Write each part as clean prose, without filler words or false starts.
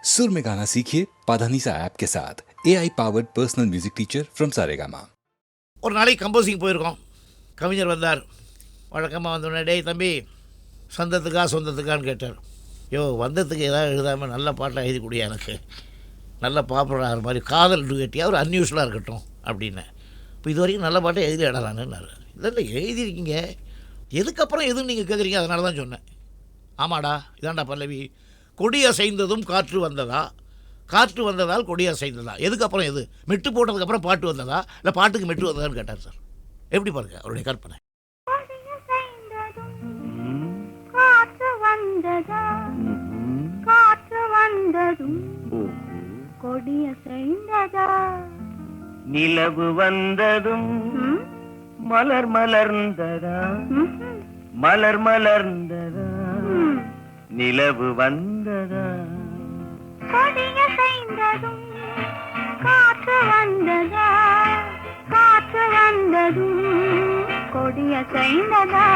सुर में गाना सीखिए पाधानीसा ऐप के साथ AI powered personal music teacher from Saregama. ஒரு நாளைக்கு கம்போசிங் போயிருக்கோம். கவிஞர் வந்தார். வழக்கமாக வந்தோடனே, டேய் தம்பி, சொந்தத்துக்கா சொந்தத்துக்கான்னு கேட்டார். யோ, வந்ததுக்கு ஏதாவது எழுதாமல் நல்ல பாட்டாக எழுதி கொடுயா, எனக்கு நல்ல பாப்புலர் ஆகிற மாதிரி காதல் டுகட்டியாக ஒரு அன்யூஸ்வலாக இருக்கட்டும் அப்படின்னேன். இப்போ இது வரைக்கும் நல்ல பாட்டை எழுதி இடலான்னு. இல்லை எழுதியிருக்கீங்க, எதுக்கப்புறம் எதுன்னு நீங்கள் கேட்குறீங்க, அதனால தான் சொன்னேன். ஆமாடா, இதாண்டா பல்லவி. கொடி அசைந்ததும் காற்று வந்ததா, காற்று வந்ததால் கொடி அசைந்ததா, எதுக்கப்புறம் எது? மெட்டு போட்டதுக்கப்புறம் பாட்டு வந்ததா, இல்லை பாட்டுக்கு மெட்டு வந்ததான்னு கேட்டார் சார். எப்படி பாருங்க அவருடைய கற்பனை. காற்று வந்ததா, காற்று வந்ததும் கொடிய செய்ததா, நிலவு வந்ததும் மலர் மலர்ந்ததா, மலர் மலர்ந்ததா, நிலவு வந்ததா, கொடிய செய்ததும் காற்று வந்ததா, காற்று வந்ததும் கொடிய செய்ததா.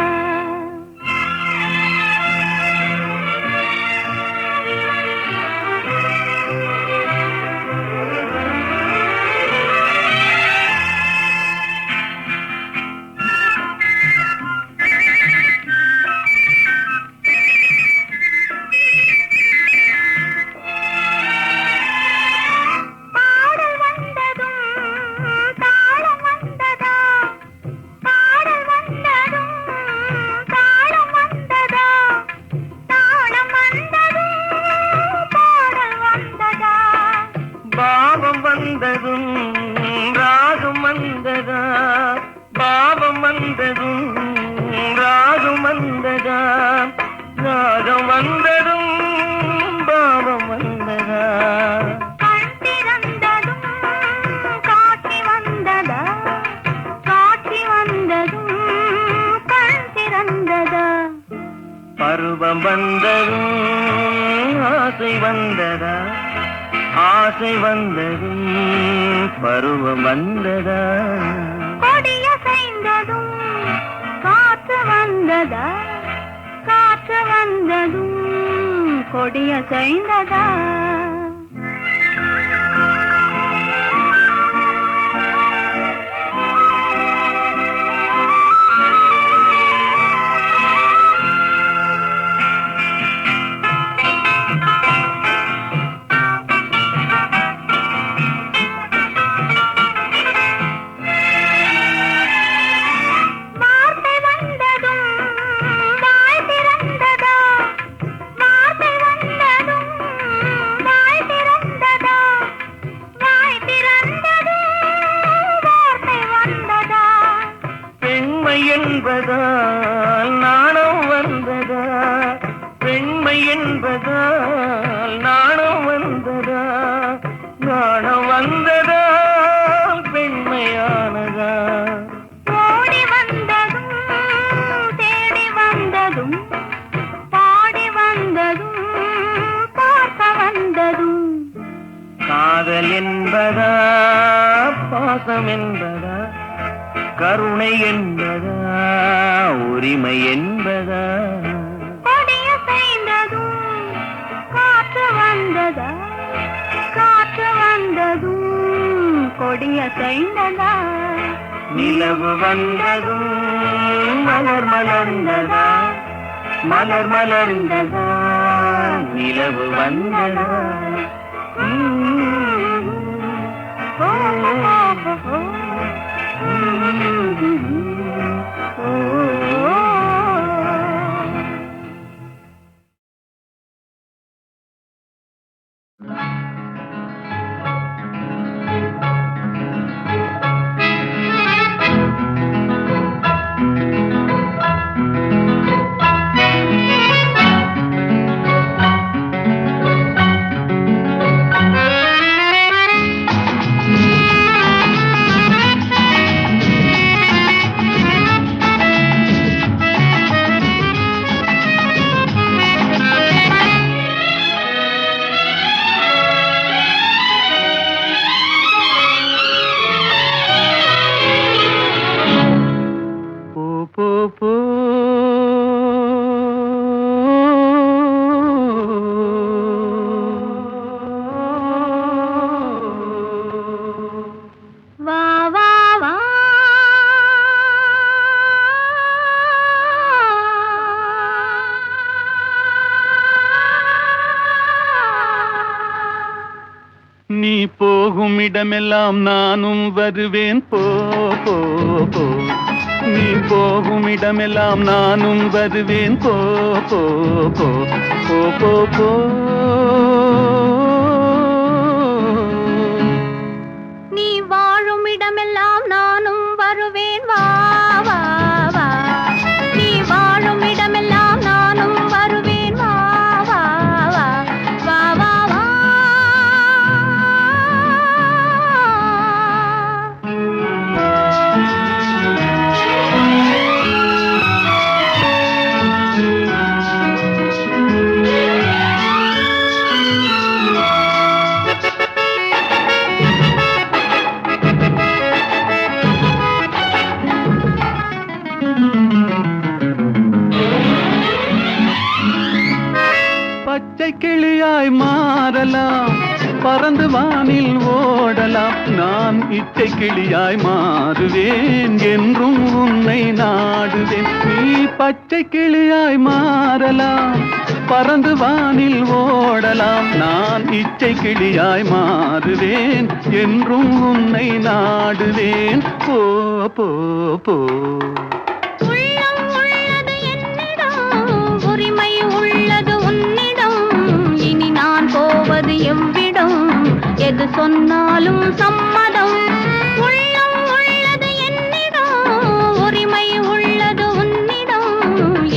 வந்ததும் ராகம் வந்ததா, பாவம் வந்ததும் ராகம் வந்ததா, ராகம் வந்ததும் பாவம் வந்ததா, கண் திறந்ததும் காட்சி வந்ததா, காட்சி வந்ததும் கண் திறந்ததா, பருவம் வந்ததும் ஆசை வந்ததா, ஆசை வந்ததும் பருவம் வந்ததா, கொடிய செய்ததும் காற்று வந்ததா, காற்று வந்ததும் கொடிய செய்ததா. என்பதால் நாணம் வந்ததா, பெண்மை என்பதால் நாணம் வந்ததா, நாணம் வந்ததா பெண்மையானதா, ஓடி வந்ததும் தேடி வந்ததும் பாடி வந்ததும் பார்க்க வந்ததும், காதல் என்பதா பாசம் என்பதா, கருணை என்பதா உரிமை என்பதா, கொடிய செய்ததும் காற்று வந்ததா, காற்று வந்ததும் கொடிய செய்ததா, நிலவு வந்ததும் மலர் மலர்ந்ததா, மலர் மலர்ந்ததா, நிலவு வந்ததா. நீ போகும் இடமெல்லாம் நானும் வருவேன் போ போ போ. நீ போகும் இடமெல்லாம் நானும் வருவேன் போ போ போ போ போ போ. நீ வாழும் இடமெல்லாம் நானும் வருவேன் வா வா வா. நீ வாழும் இடமெல்லாம் நானும் வருவேன் வா வா வா வா வா வா. பச்சை கிளியாய் மாறலாம், பறந்து வானில் ஓடலாம். நான் இச்சை கிளியாய் மாறுவேன், என்றும் உன்னை நாடுவேன். நீ பச்சை கிளியாய் மாறலாம், பறந்து வானில் ஓடலாம். நான் இச்சை கிளியாய் மாறுவேன், என்றும் உன்னை நாடுவேன். போ போ போ. உள்ளம் உள்ளது என்னிடம், உரிமை உள்ளது உன்னிடம். இனி நான் போவது எவ்விடம், எது சொன்னாலும் சம்மதம். உள்ளம் உள்ளது என்னிடம், உரிமை உள்ளது உன்னிடம்.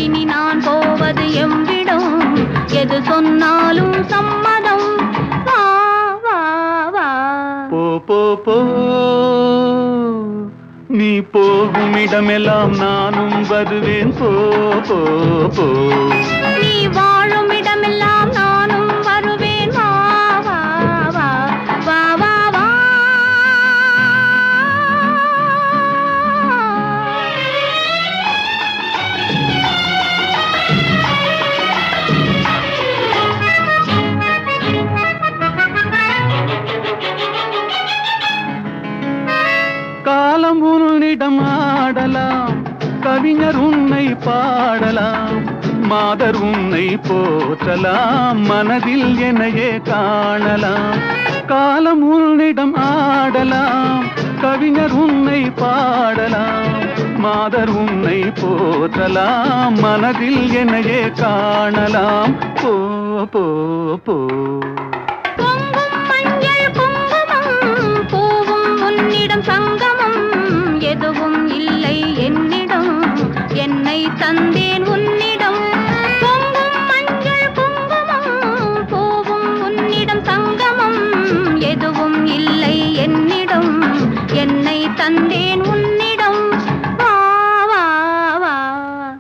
இனி நான் போவது எவ்விடம், எது சொன்னாலும் சம்மதம். வா வா வா. போ போ போ. நீ போகும் இடமெல்லாம் நானும் வருவேன் போ போ போ. நீ வாழும் இடமெல்லாம் நானும் வருவேன் வா வா வா வா வா வா. காலம் உன்னிடம் ஆடலாம், கவிஞர் உன்னை பாடலாம். மாதர் உன்னை போற்றலாம், மனதில் என்னையே காணலாம். காலம் உன்னிடம் ஆடலாம், கவிஞர் உன்னை பாடலாம். மாதர் உன்னை போற்றலாம், மனதில் என்னையே காணலாம். போ போ போ. பொங்கும் மஞ்சள் குங்குமம், பூவும் உன்னிடம் சங்கமம். எதுவும் இல்லை என்னிடம், என்னை தந்தேன் உன்னிடம். பொங்கும் மஞ்சள் குங்குமம், பூவும் உன்னிடம் சங்கமம். எதுவும் இல்லை என்னிடம், என்னை தந்தேன் உன்னிடம். வா வா வா.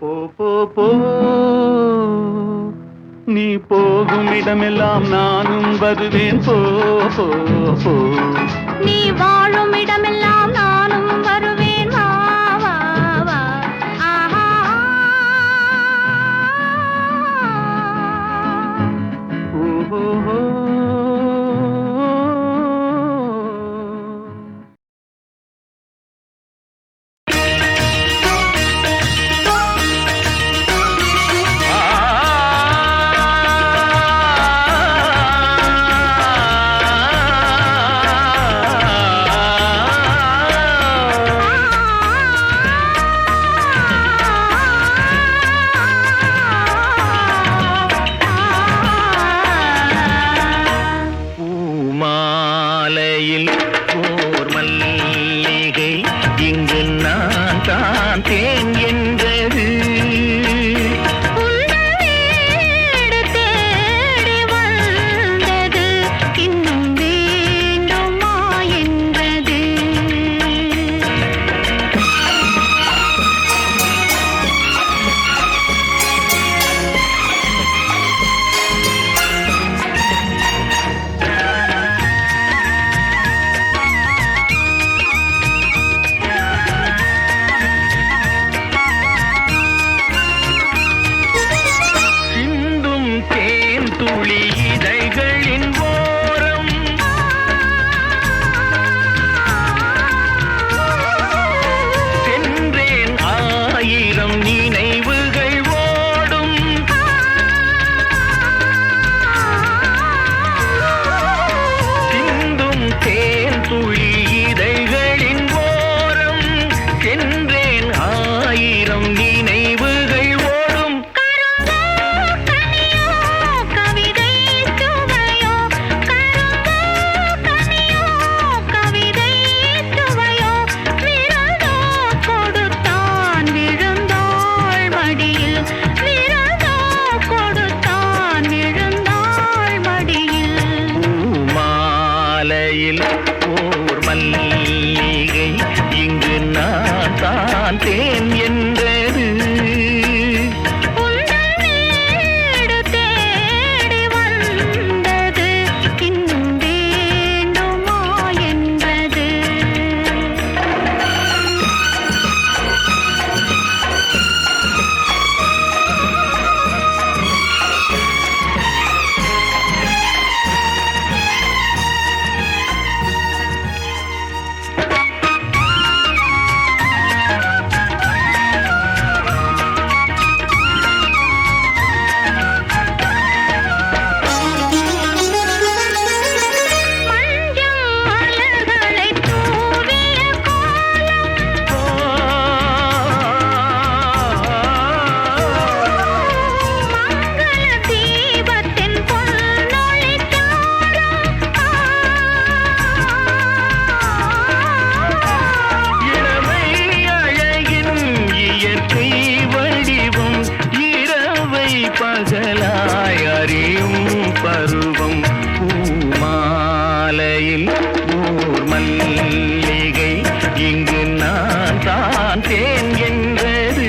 போ போ போ. நீ போகும் இடமெல்லாம் நானும் வருவேன் போ போ போ. நீ வாழும் இடமெல்லாம் நானும் வருவேன் வா வா வா. ஆஹா. ஓஹோ. மாலையில் ஓர் மல்லிகை இங்கு நான் தான் தேன் என்றது. பகலாய் அறியும் பருவம் பூமாலையில் ஓர் மல்லிகை இங்கு நான் தான் தேன் என்றது.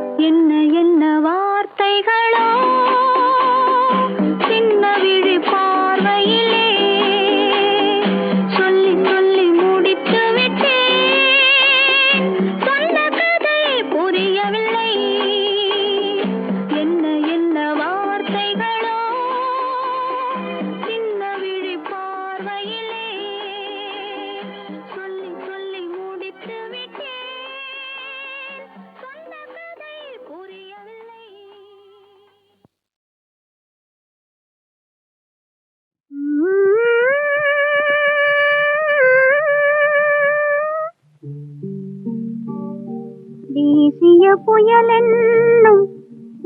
என்ன என்ன வார்த்தைகளோ சின்ன புயல் என்னும்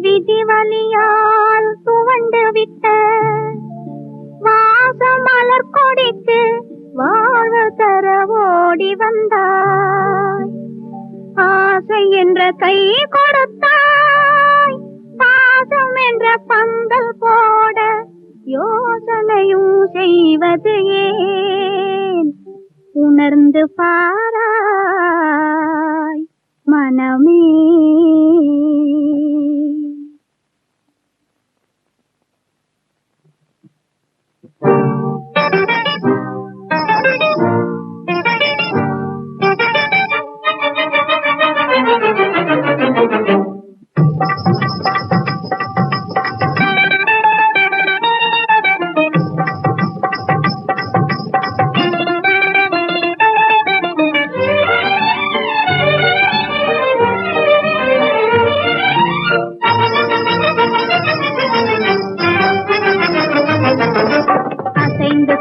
விதிவலியால் துவண்டு விட்ட வாசமலர் கொடிக்கு வாழ தர ஓடி வந்தாய். ஆசை என்ற கை கொடுத்தாய், பாசம் என்ற பந்தல் போட யோசனையும் செய்வது ஏன்? உணர்ந்து பாராய் மனமே.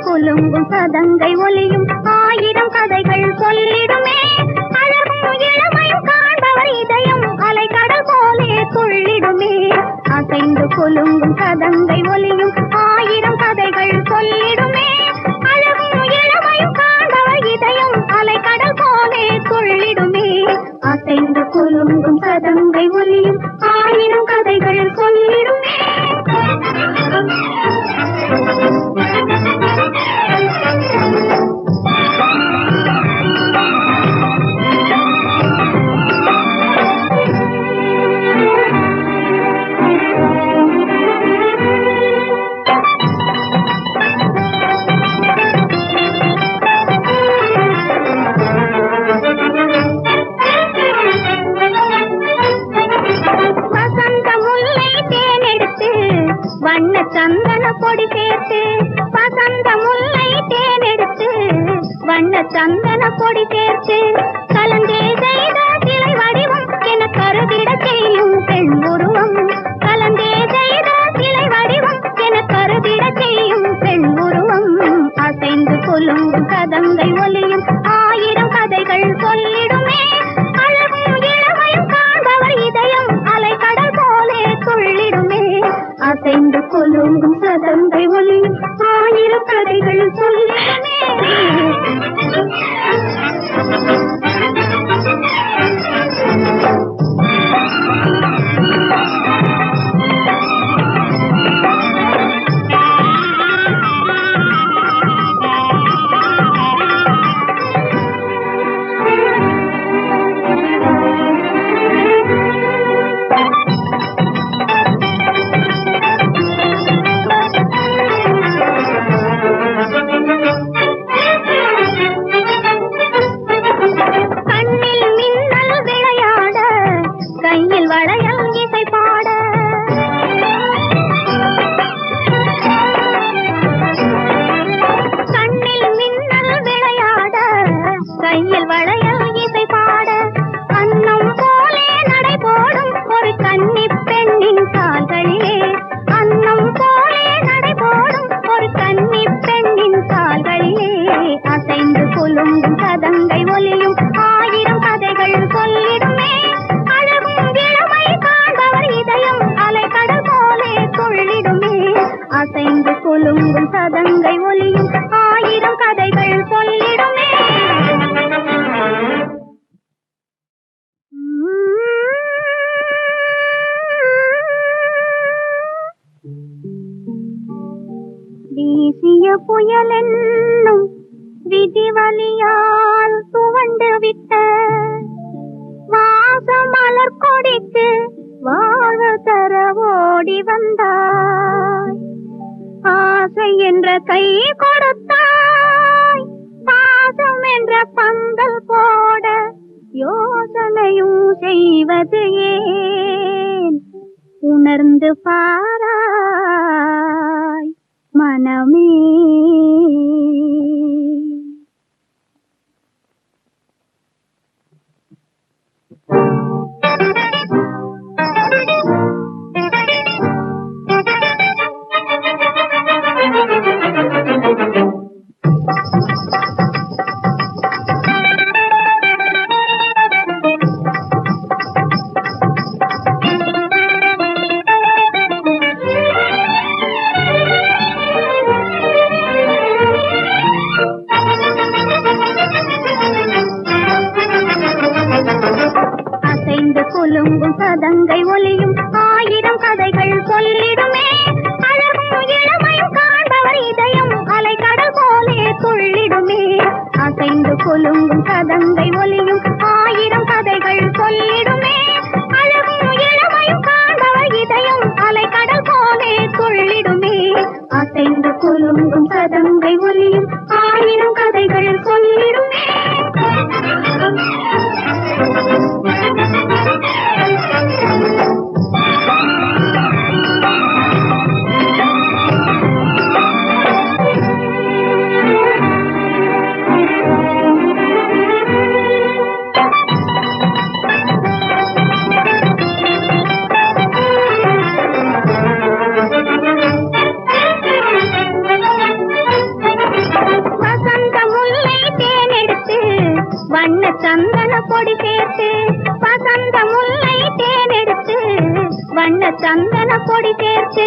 குலுங்கும் சதங்கை ஒலியும் ஆயிரம் கதைகள் சொல்லிடுமே. அழகும் இளமையும் காண்பவர் இதயம் அலைக்கடல் போலே துள்ளிடுமே. அசைந்து குலுங்கும் சதங்கை ஒலியும் ஆயிரம் கதைகள் சொல்லிடுமே. அழகும் இளமையும் காண்பவர் இதயம் அலைக்கடல் போலே துள்ளிடுமே. அசைந்து குலுங்கும் சதங்கை ஒலியும் ஆயிரம் கதைகள் சொல்லிடுமே. வண்ண சந்தன பொடி சேர்த்து வசந்த முல்லை தேனெடுத்து வண்ண சந்தன பொடி சேர்த்து கலந்தே செய்த சிலை வடிவம் என கருதிட செய்யும் பெண் உருவம். கலந்தே செய்த சிலை வடிவம் என கருதிட செய்யும் பெண் உருவம். அசைந்து குலுங்கும் கதங்கை ஒலியும் ஆயிரம் கதைகள் சொல்லிடுமே. அழகும் இளமையும் காண்பவர் இதயம் அலைக்கடல் போலே துள்ளிடுமே. அசைந்து குலுங்கும் சதங்கை ஒலியும் ஆயிரம் கதைகள் சொல்லிடுமே. சதங்கை ஒலியும் ஆயிரம் கதைகள் சொல்லிடுமே. அழகும் இளமை காண்பவர் இதயம் அலைக்கடல் போலே துள்ளிடுமே. அசைந்து குலுங்கும் சதங்கை ஒலியும் ஆயிரம் கதைகள் சொல்லிடுமே. வீசிய புயல் என்னும் விதிவலியால் துவண்டு விட்ட வாசமலர் கொடிக்கு வாழ தர ஓடி வந்தாய். ஆசை என்ற கை கொடுத்தாய், பாசம் என்ற பந்தல் போட யோசனையும் செய்வது ஏன்? உணர்ந்து பாராய் மனமே. சதங்கை ஒலியும் ஆயிரம் கதைகள் சொல்லிடுமே அழகும் இளமையும் காண்பவர் இதயம் அலைக்கடல் போலே துள்ளிடுமே அசைந்து குலுங்கும் சதங்கை ஒலியும் ஆயிரம் கதைகள் சொல்லிடுமே வண்ண சந்தன பொடி சேர்த்து வசந்த முல்லை தேனெடுத்து வண்ண சந்தன பொடி சேர்த்து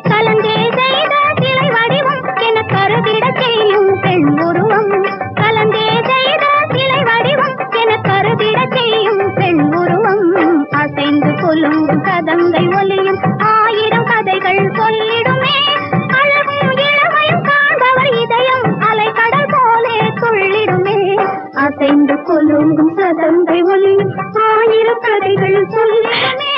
கலந்தே செய்த சிலை வடிவம் என கருதிட செய்யும் பெண் உருவம் கலந்தே செய்த சிலை வடிவம் என கருதிட செய்யும் பெண் உருவம் அசைந்து கொல்லும் கதங்கை ஒலியும் ஆயிரம் கதைகள் சொல்லிடுமே அழகும் இளமையும் காண்பவர் இதயம் அலைக்கடல் போலே துள்ளிடுமே அசைந்து கொலுங்கும் சதங்கை ஒலியும் ஆயிரம் கதைகள் சொல்லிடுமே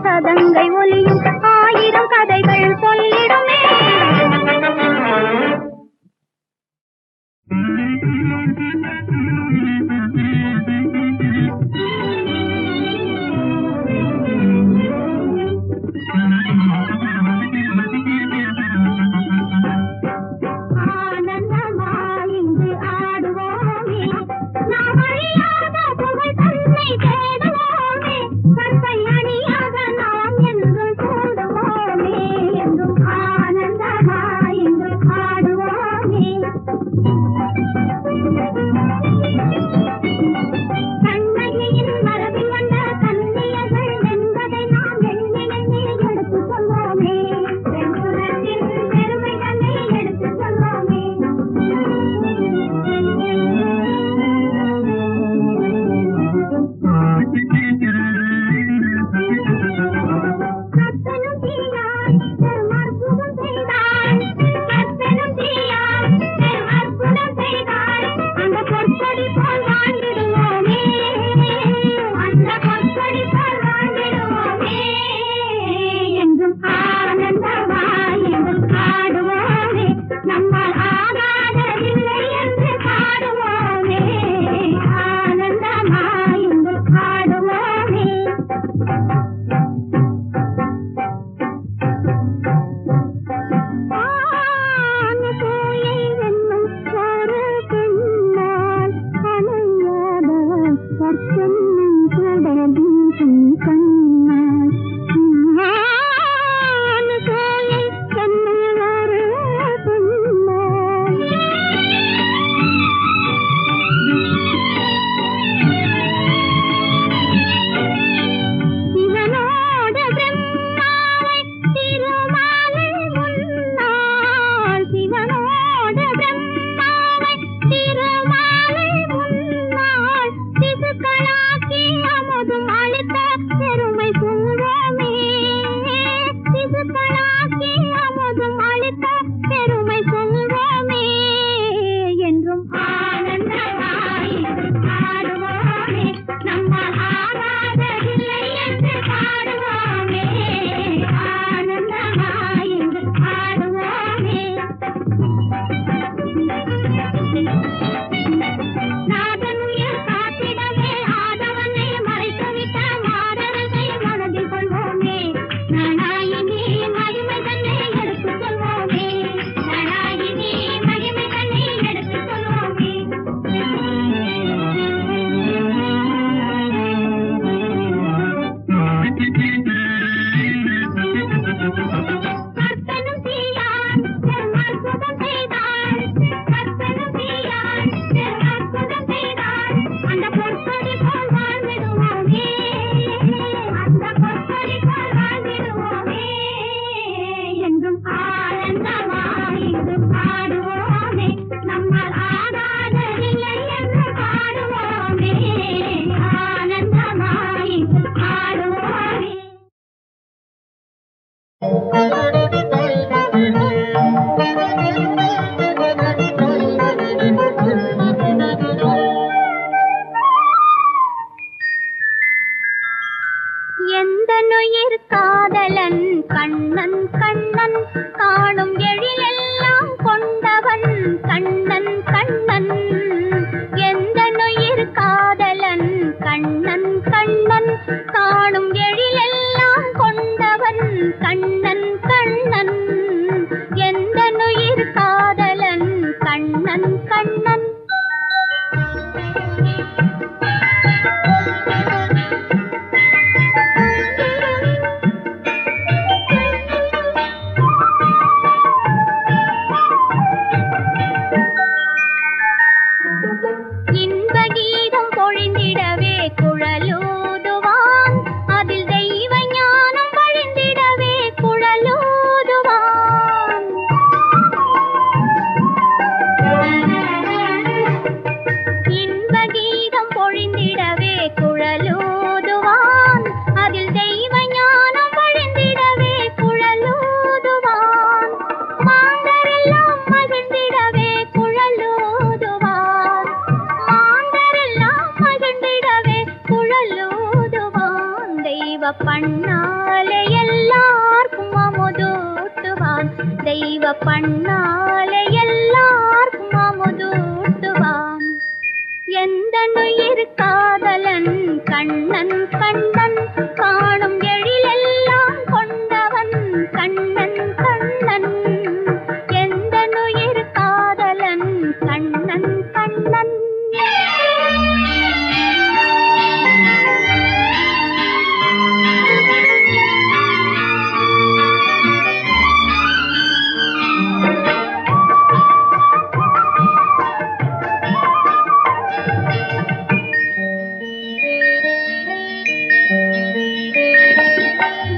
சதங்கை ஒலியும் ஆயிரம் கதைகள் சொல்லிடுமே கண்ணன் கண்ணன் எந்தனுயிர் காதலன் கண்ணன் கண்ணன் காணும் எழிலெல்லாம் கொண்டவன் கண்ணன் கண்ணன் எந்தனுயிர் காதலன் கண்ணன் கண்ணன் இன்பகீதம் பொழிந்திடவே குழலூதுவான் அதில் தெய்வ ஞானம் வழிந்திடவே குழலூதுவான் இன்பகீதம் பொழிந்திடவே குழலூதுவான் அதில் தெய்வ ஞானம் வழிந்திடவே குழலூதுவான் மாந்தரெல்லாம் மகிழ்ந்திடவே குழலூதுவான் மாந்தரெல்லாம் மகிழ்ந்திடவே குழலூதுவான் தெய்வ பண்ணாலே எல்லார்க்கும் அமுதூட்டுவான் தெய்வ பண்ணாலே எல்லார்க்கும் அமுதூட்டுவான் எந்தனுயிர் காதலன் கண்ணன் கண்ணன் காணும் எழிலெல்லாம் கொண்டவன் கண்ணன் கண்ணன் எந்தனுயிர் காதலன் கண்ணன் கண்ணன்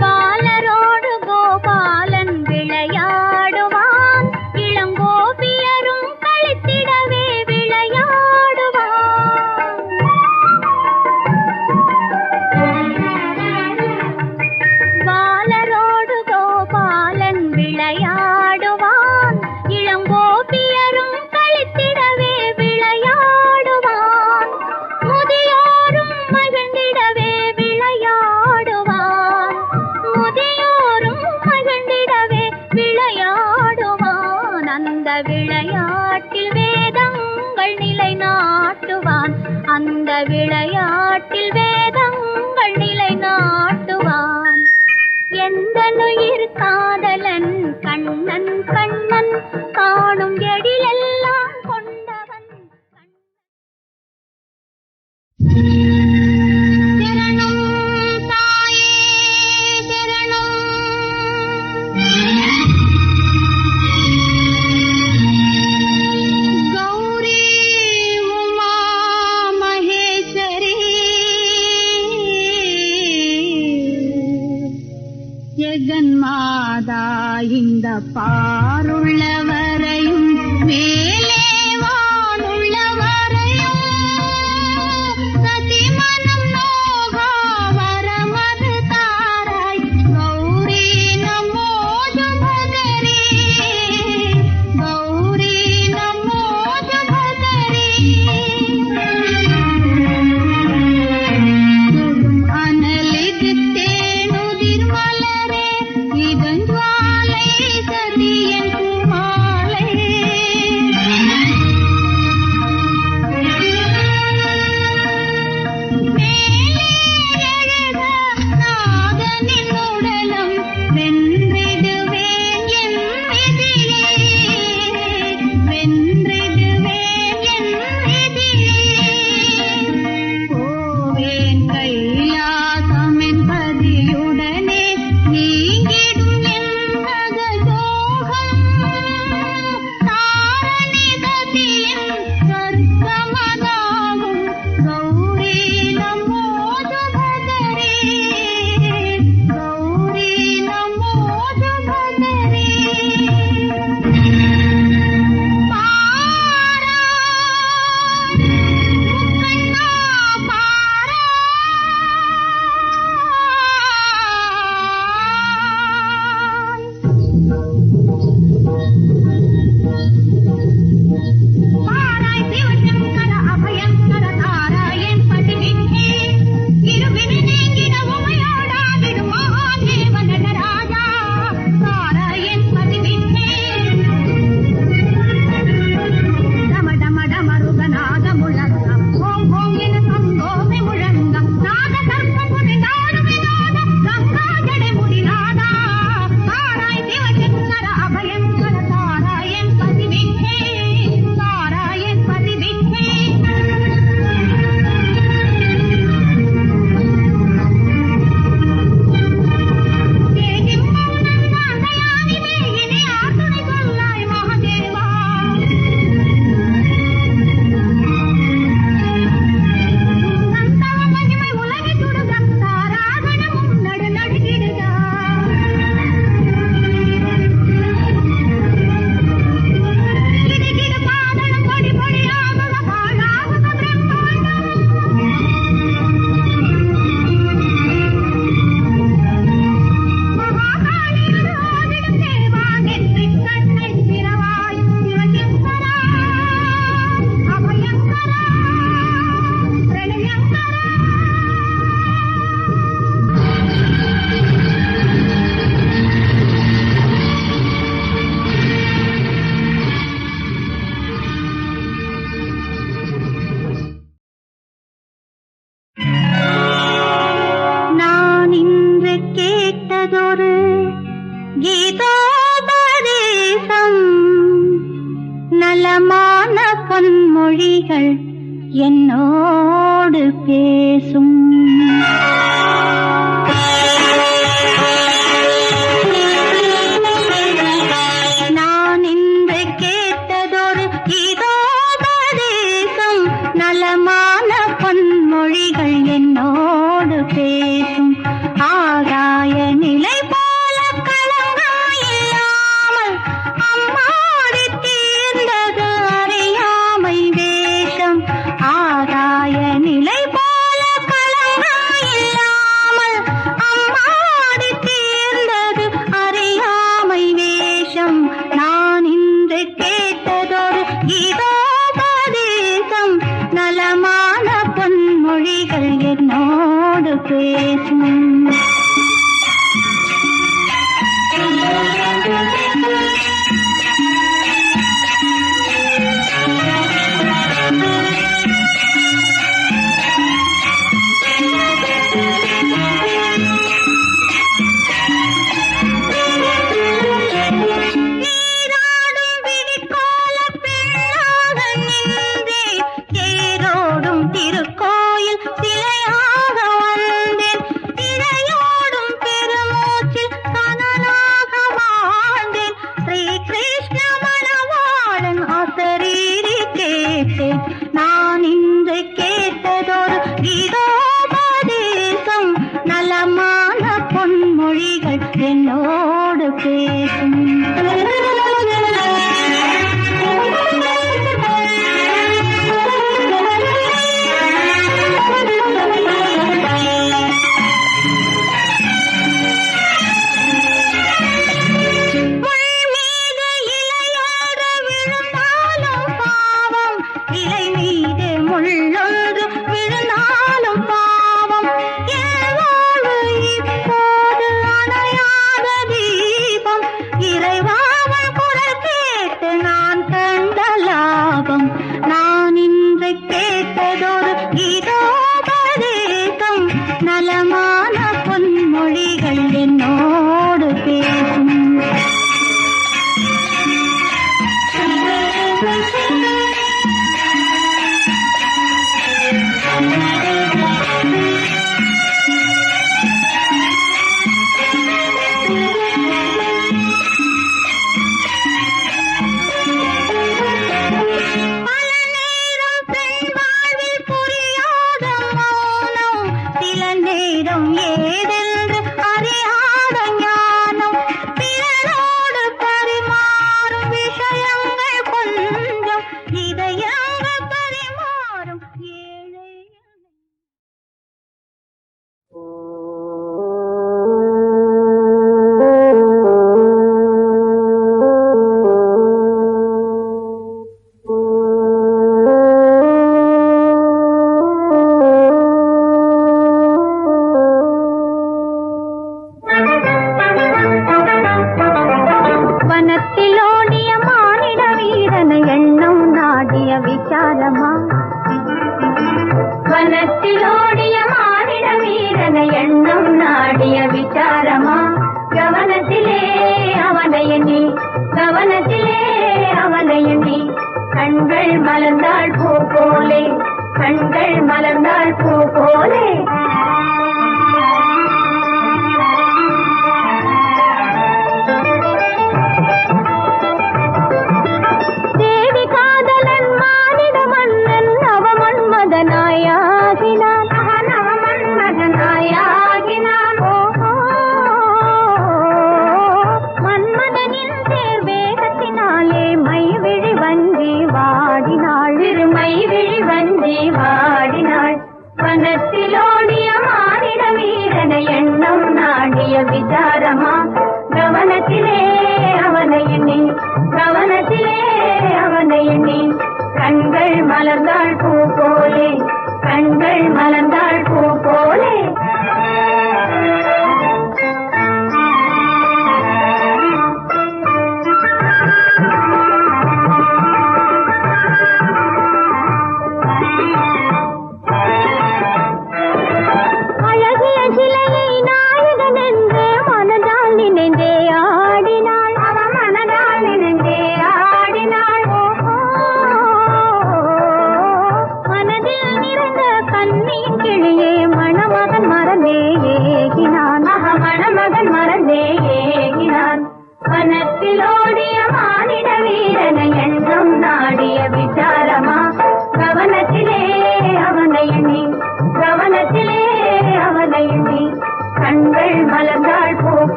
பாலரோடு கோபாலன் விளையாடுவான் இளங்கோபியரும் களித்திடவே விளையாடுவான் பாலரோடு கோபாலன் விளையாடுவான் இளங்கோபியரும் களித்திடவே விளையாடுவான் முதியோரும் மகிழ்ந்திடவே விளையாடுவான் முதியோரும் மகிழ்ந்திடவே விளையாடுவான் அந்த விளையாட்டில் வேதங்கள் நிலைநாட்டுவான் அந்த விளையாட்டில் வேதங்கள் நிலைநாட்டுவான் எந்தனுயிர் காதலன் கண்ணன் கண்ணன் காணும் எழிலெல்லாம் கொண்டவன் சரணம் தாயே சரணம் கௌரி உமா மகேஸ்வரி ஜெகன்மாதா இந்த பாருள்ளவரையும் நலமான பொன்மொழிகள் என்னோடு பேசும். நான் இன்று கேட்டதொரு இதோபதேசம், நலமான பொன்மொழிகள் என்னோடு பேசும். ஆகாய நிலை போல களங்காயில்லாமல் அம்மாடி தீர்ந்தது அறியாமை வேஷம். ஆகாய நிலை போல களங்காயில்லாமல் அம்மாடி தீர்ந்தது அறியாமை வேஷம். நான் இன்று கேட்டதொரு இதோபதேசம், நலமான பொன்மொழிகள் என்னோடு பேசும். நீராடும் விழிக்கோல பெண்ணாக நின்றே, தேரோடும் திருக்கோயில் சிலையாக வந்தேன். இறையோடும் பெருமூச்சில் கனலாக வாழ்ந்தேன். ஸ்ரீ கிருஷ்ண மணவாளன் அசரீரி கேட்டேன். நான் இன்று கேட்டதொரு இதோபதேசம், நலமான பொன்மொழிகள் என்னோடு பேசும். இலை மீது முள்ளொன்று விழுந்தாலும் பாவம். என் வாழ்வு இப்போது அணையாத தீபம். இறைவாவன் குரல் கேட்டு நான் கண்ட லாபம். நான் இன்று கேட்டதொரு இதோபதேசம், நலமான பொன்மொழிகள் என்னோடு பேசும். பல நேரம் பெண் வாழ்வில் புரியாத மௌனம், சில நேரம் ஏதென்று அறியாத ஞானம். பிறரோடு பரிமாறும் விஷயங்கள் கொஞ்சம், இதயங்கள் பரிமாறும் ஏழை. வனத்திலோடிய மானிட வீரன எண்ணம் நாடிய விசாரமா. வனத்திலோடிய மானிட வீரன எண்ணம் நாடிய விசாரமா. கவனத்திலே அவனை எண்ணி, கவனத்திலே அவனை எண்ணி, கண்கள் மலர்ந்தாள் பூ போலே, கண்கள் மலர்ந்தாள் பூ போலே. தேவி காதலன் மானிட மன்னன் நவமன்மதனாயாகினான், நவமன்மதனாயாகினான். மன்மதனின் தேர்வேகத்தினாலே மைவிழி வஞ்சி வாடினாள், மைவிழி வஞ்சி வாடினாள். வனத்திலோடிய மானிட வீரன எண்ணம் நாடிய விசாரமா. கவனத்திலே அவனை எண்ணி, கவனத்திலே அவனை எண்ணி, கண்கள் மலர்ந்தாள் பூ போலே, கண்கள் மலர்ந்தாள் பூ போலே. அழகிய சிலையை நாயகன் என்று மனதால் நினைந்தே ஆடினாள், அவன் மனதால் நினைந்தே ஆடினாள்.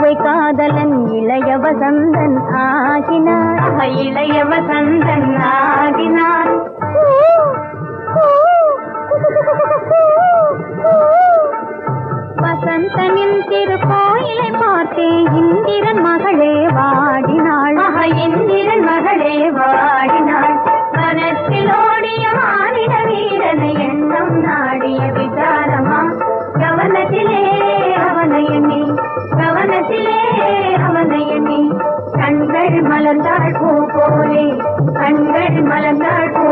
சுவை காதலன் இளைய வசந்தன் ஆகினான். இளைய வசந்தன் ஆகினான். வசந்தனின் திருக்கோயிலை பார்த்தே இந்திரன் மகளே வாடினாள். இந்திரன் மகளே வாடினாள். மனத்தில் ஓடிய மானிட வீரனை எண்ணம் நாடிய விசாரமா கவனத்திலே அவனை எண்ணி கவனத்திலே அவனை எண்ணி கண்கள் மலர்ந்தாள் பூ போலே கண்கள் மலர்ந்தாள் பூ